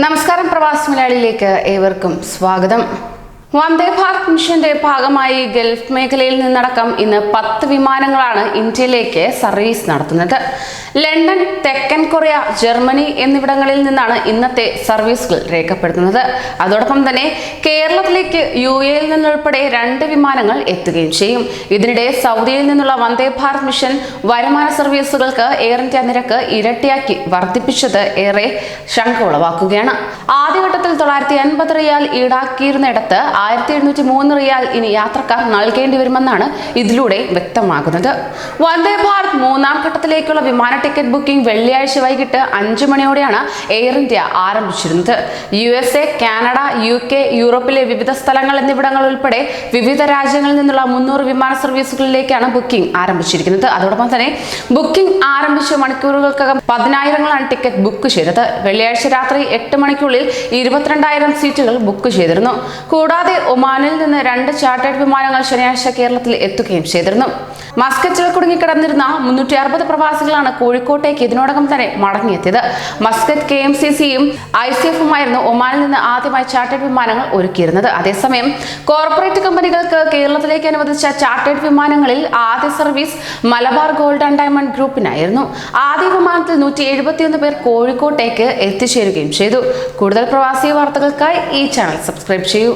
നമസ്കാരം, പ്രവാസി മലയാളിയിലേക്ക് ഏവർക്കും സ്വാഗതം. വന്ദേ ഭാരത് മിഷന്റെ ഭാഗമായി ഗൾഫ് മേഖലയിൽ നിന്നടക്കം ഇന്ന് 10 വിമാനങ്ങളാണ് ഇന്ത്യയിലേക്ക് സർവീസ് നടത്തുന്നത്. ലണ്ടൻ, തെക്കൻ കൊറിയ, ജർമ്മനി എന്നിവിടങ്ങളിൽ നിന്നാണ് ഇന്നത്തെ സർവീസുകൾ രേഖപ്പെടുത്തുന്നത്. അതോടൊപ്പം തന്നെ കേരളത്തിലേക്ക് UAE നിന്നുൾപ്പെടെ 2 വിമാനങ്ങൾ എത്തുകയും ചെയ്യും. ഇതിനിടെ സൗദിയിൽ നിന്നുള്ള വന്ദേ ഭാരത് മിഷൻ വരുമാന സർവീസുകൾക്ക് എയർ ഇന്ത്യ നിരക്ക് ഇരട്ടിയാക്കി വർദ്ധിപ്പിച്ചത് ഏറെ ശങ്ക ഉളവാക്കുകയാണ്. ആദ്യഘട്ടത്തിൽ 950 റിയാൽ ഈടാക്കിയിരുന്നിടത്ത് 1703 റിയാൽ ഇനി യാത്രക്കാർ നൽകേണ്ടി വരുമെന്നാണ് ഇതിലൂടെ വ്യക്തമാകുന്നത്. വന്ദേ ഭാരത് 3ാം ഘട്ടത്തിലേക്കുള്ള വിമാന ടിക്കറ്റ് ബുക്കിംഗ് വെള്ളിയാഴ്ച വൈകിട്ട് 5 മണിയോടെയാണ് എയർ ഇന്ത്യ ആരംഭിച്ചിരുന്നത്. USA, കാനഡ, UK, യൂറോപ്പിലെ വിവിധ സ്ഥലങ്ങൾ എന്നിവിടങ്ങൾ ഉൾപ്പെടെ വിവിധ രാജ്യങ്ങളിൽ നിന്നുള്ള 300 വിമാന സർവീസുകളിലേക്കാണ് ബുക്കിംഗ് ആരംഭിച്ചിരിക്കുന്നത്. അതോടൊപ്പം തന്നെ ബുക്കിംഗ് ആരംഭിച്ച മണിക്കൂറുകൾക്കകം 10,000ങ്ങളാണ് ടിക്കറ്റ് ബുക്ക് ചെയ്തത്. വെള്ളിയാഴ്ച രാത്രി 8 മണിക്കുള്ളിൽ 22,000 സീറ്റുകൾ ബുക്ക് ചെയ്തിരുന്നു. കൂടാതെ ഒമാനിൽ നിന്ന് 2 ചാർട്ടേഡ് വിമാനങ്ങൾ ശനിയാഴ്ച കേരളത്തിൽ എത്തുകയും ചെയ്തിരുന്നു. മസ്കറ്റിൽ കുടുങ്ങിക്കിടന്നിരുന്ന 360 പ്രവാസികളാണ് കോഴിക്കോട്ടേക്ക് ഇതിനോടകം തന്നെ മടങ്ങിയെത്തിയത്. മസ്കറ്റ് KMCC-യും ICF-ഉമായിരുന്നു ഒമാനിൽ നിന്ന് ആദ്യമായി ചാർട്ടേഡ് വിമാനങ്ങൾ ഒരുക്കിയിരുന്നത്. അതേസമയം കോർപ്പറേറ്റ് കമ്പനികൾക്ക് കേരളത്തിലേക്ക് അനുവദിച്ച ചാർട്ടേഡ് വിമാനങ്ങളിൽ ആദ്യ service Malabar gold and diamond ഗ്രൂപ്പിനായിരുന്നു. ആദ്യ വിമാനത്തിൽ 171 പേർ കോഴിക്കോട്ടേക്ക് എത്തിച്ചേരുകയും ചെയ്തു. കൂടുതൽ പ്രവാസി വാർത്തകൾക്കായി ഈ ചാനൽ സബ്സ്ക്രൈബ് ചെയ്യൂ.